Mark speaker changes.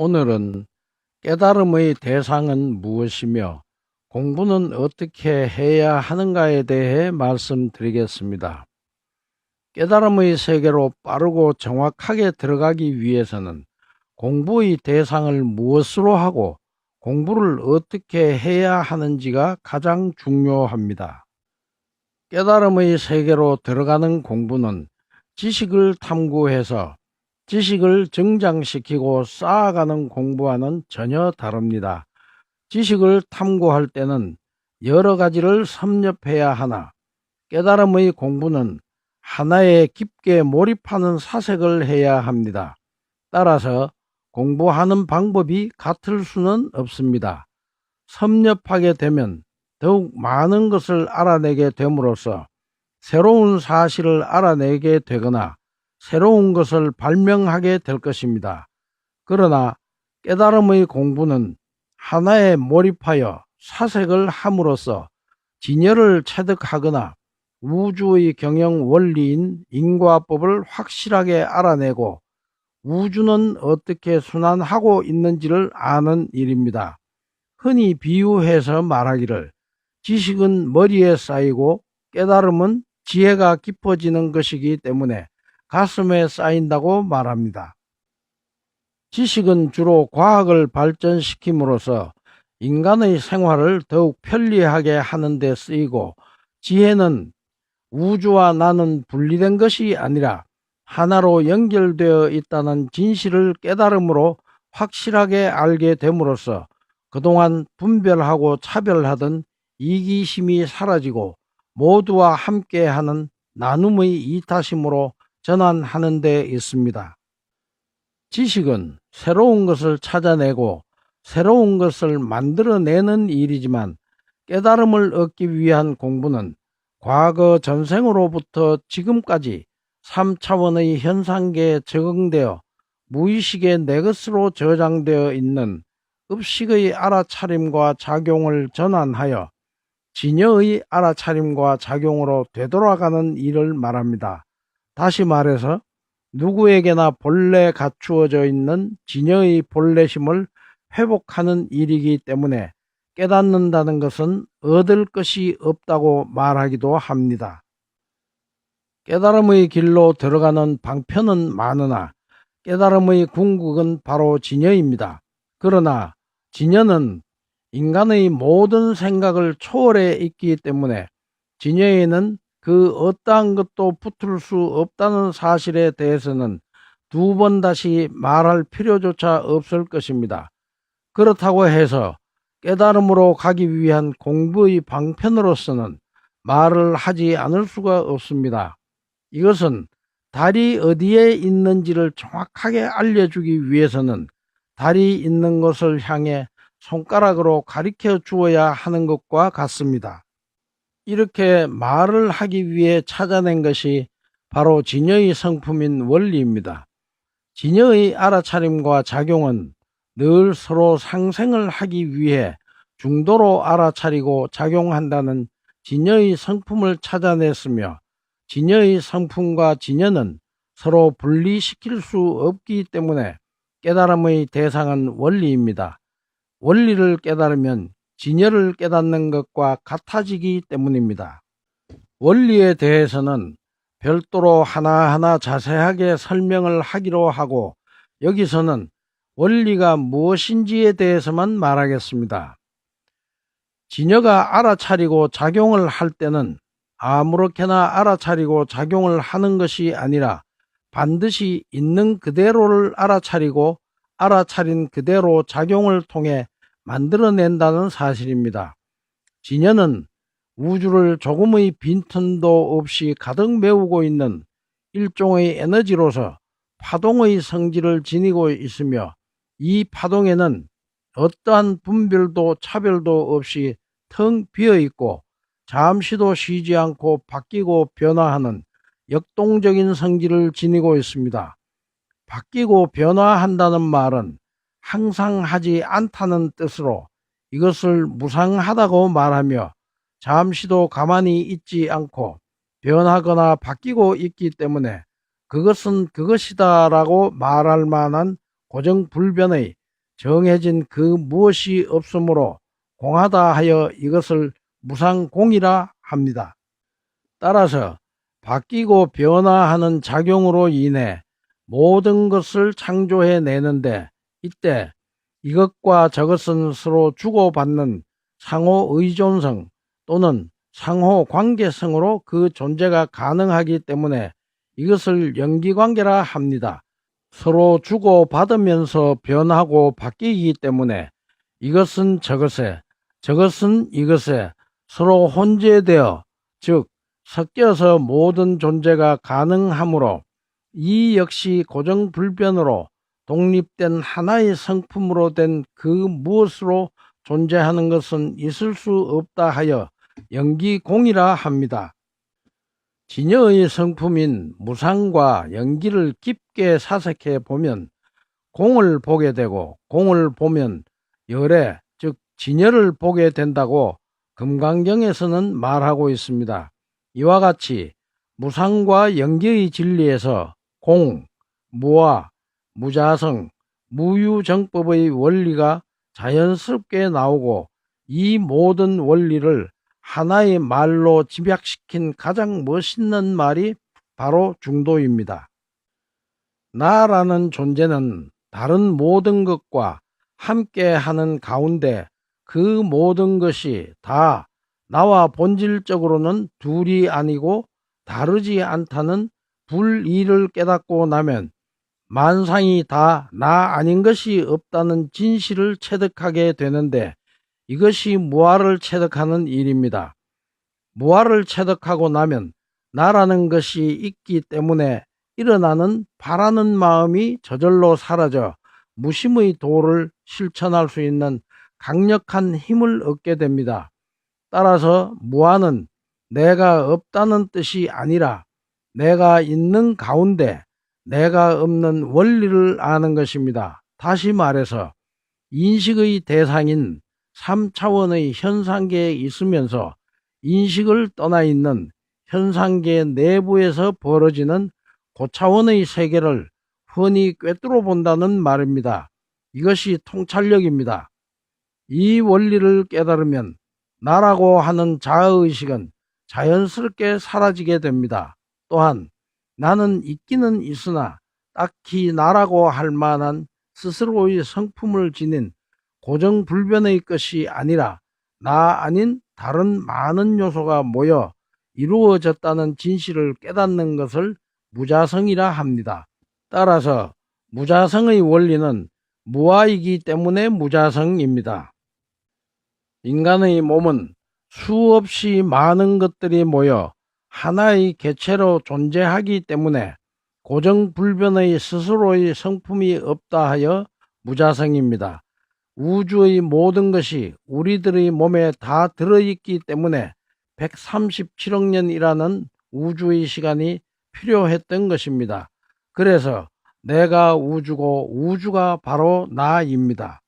Speaker 1: 오늘은 깨달음의 대상은 무엇이며 공부는 어떻게 해야 하는가에 대해 말씀드리겠습니다. 깨달음의 세계로 빠르고 정확하게 들어가기 위해서는 공부의 대상을 무엇으로 하고 공부를 어떻게 해야 하는지가 가장 중요합니다. 깨달음의 세계로 들어가는 공부는 지식을 탐구해서 지식을 정장시키고 쌓아가는 공부와는 전혀 다릅니다. 지식을 탐구할 때는 여러 가지를 섭렵해야 하나 깨달음의 공부는 하나에 깊게 몰입하는 사색을 해야 합니다. 따라서 공부하는 방법이 같을 수는 없습니다. 섭렵하게 되면 더욱 많은 것을 알아내게 됨으로써 새로운 사실을 알아내게 되거나 새로운 것을 발명하게 될 것입니다. 그러나 깨달음의 공부는 하나에 몰입하여 사색을 함으로써 진여를 체득하거나 우주의 경영 원리인 인과법을 확실하게 알아내고 우주는 어떻게 순환하고 있는지를 아는 일입니다. 흔히 비유해서 말하기를 지식은 머리에 쌓이고 깨달음은 지혜가 깊어지는 것이기 때문에 가슴에 쌓인다고 말합니다. 지식은 주로 과학을 발전시킴으로써 인간의 생활을 더욱 편리하게 하는 데 쓰이고, 지혜는 우주와 나는 분리된 것이 아니라 하나로 연결되어 있다는 진실을 깨달음으로 확실하게 알게 됨으로써 그동안 분별하고 차별하던 이기심이 사라지고 모두와 함께하는 나눔의 이타심으로 전환하는 데 있습니다. 지식은 새로운 것을 찾아내고 새로운 것을 만들어내는 일이지만 깨달음을 얻기 위한 공부는 과거 전생으로부터 지금까지 3차원의 현상계에 적응되어 무의식의 내 것으로 저장되어 있는 읍식의 알아차림과 작용을 전환하여 진여의 알아차림과 작용으로 되돌아가는 일을 말합니다. 다시 말해서 누구에게나 본래 갖추어져 있는 진여의 본래심을 회복하는 일이기 때문에 깨닫는다는 것은 얻을 것이 없다고 말하기도 합니다. 깨달음의 길로 들어가는 방편은 많으나 깨달음의 궁극은 바로 진여입니다. 그러나 진여는 인간의 모든 생각을 초월해 있기 때문에 진여에는 그 어떠한 것도 붙을 수 없다는 사실에 대해서는 두 번 다시 말할 필요조차 없을 것입니다. 그렇다고 해서 깨달음으로 가기 위한 공부의 방편으로서는 말을 하지 않을 수가 없습니다. 이것은 달이 어디에 있는지를 정확하게 알려주기 위해서는 달이 있는 곳을 향해 손가락으로 가리켜 주어야 하는 것과 같습니다. 이렇게 말을 하기 위해 찾아낸 것이 바로 진여의 성품인 원리입니다. 진여의 알아차림과 작용은 늘 서로 상생을 하기 위해 중도로 알아차리고 작용한다는 진여의 성품을 찾아냈으며, 진여의 성품과 진여는 서로 분리시킬 수 없기 때문에 깨달음의 대상은 원리입니다. 원리를 깨달으면 진여를 깨닫는 것과 같아지기 때문입니다. 원리에 대해서는 별도로 하나하나 자세하게 설명을 하기로 하고, 여기서는 원리가 무엇인지에 대해서만 말하겠습니다. 진여가 알아차리고 작용을 할 때는 아무렇게나 알아차리고 작용을 하는 것이 아니라 반드시 있는 그대로를 알아차리고 알아차린 그대로 작용을 통해 만들어낸다는 사실입니다. 진여는 우주를 조금의 빈틈도 없이 가득 메우고 있는 일종의 에너지로서 파동의 성질을 지니고 있으며, 이 파동에는 어떠한 분별도 차별도 없이 텅 비어 있고 잠시도 쉬지 않고 바뀌고 변화하는 역동적인 성질을 지니고 있습니다. 바뀌고 변화한다는 말은 항상 하지 않다는 뜻으로 이것을 무상하다고 말하며, 잠시도 가만히 있지 않고 변하거나 바뀌고 있기 때문에 그것은 그것이다 라고 말할 만한 고정불변의 정해진 그 무엇이 없으므로 공하다 하여 이것을 무상공이라 합니다. 따라서 바뀌고 변화하는 작용으로 인해 모든 것을 창조해 내는데, 이때 이것과 저것은 서로 주고받는 상호 의존성 또는 상호 관계성으로 그 존재가 가능하기 때문에 이것을 연기관계라 합니다. 서로 주고받으면서 변하고 바뀌기 때문에 이것은 저것에, 저것은 이것에 서로 혼재되어, 즉 섞여서 모든 존재가 가능하므로 이 역시 고정불변으로 독립된 하나의 성품으로 된 그 무엇으로 존재하는 것은 있을 수 없다 하여 연기공이라 합니다. 진여의 성품인 무상과 연기를 깊게 사색해 보면 공을 보게 되고, 공을 보면 열애, 즉 진여를 보게 된다고 금강경에서는 말하고 있습니다. 이와 같이 무상과 연기의 진리에서 공, 무아, 무자성, 무유정법의 원리가 자연스럽게 나오고, 이 모든 원리를 하나의 말로 집약시킨 가장 멋있는 말이 바로 중도입니다. 나라는 존재는 다른 모든 것과 함께하는 가운데 그 모든 것이 다 나와 본질적으로는 둘이 아니고 다르지 않다는 불이를 깨닫고 나면 만상이 다 나 아닌 것이 없다는 진실을 체득하게 되는데, 이것이 무아를 체득하는 일입니다. 무아를 체득하고 나면 나라는 것이 있기 때문에 일어나는 바라는 마음이 저절로 사라져 무심의 도를 실천할 수 있는 강력한 힘을 얻게 됩니다. 따라서 무아는 내가 없다는 뜻이 아니라 내가 있는 가운데 내가 없는 원리를 아는 것입니다. 다시 말해서 인식의 대상인 3차원의 현상계에 있으면서 인식을 떠나 있는 현상계 내부에서 벌어지는 고차원의 세계를 흔히 꿰뚫어 본다는 말입니다. 이것이 통찰력입니다. 이 원리를 깨달으면 나라고 하는 자아의식은 자연스럽게 사라지게 됩니다. 또한 나는 있기는 있으나 딱히 나라고 할 만한 스스로의 성품을 지닌 고정불변의 것이 아니라 나 아닌 다른 많은 요소가 모여 이루어졌다는 진실을 깨닫는 것을 무자성이라 합니다. 따라서 무자성의 원리는 무아이기 때문에 무자성입니다. 인간의 몸은 수없이 많은 것들이 모여 하나의 개체로 존재하기 때문에 고정불변의 스스로의 성품이 없다 하여 무자성입니다. 우주의 모든 것이 우리들의 몸에 다 들어있기 때문에 137억 년이라는 우주의 시간이 필요했던 것입니다. 그래서 내가 우주고 우주가 바로 나입니다.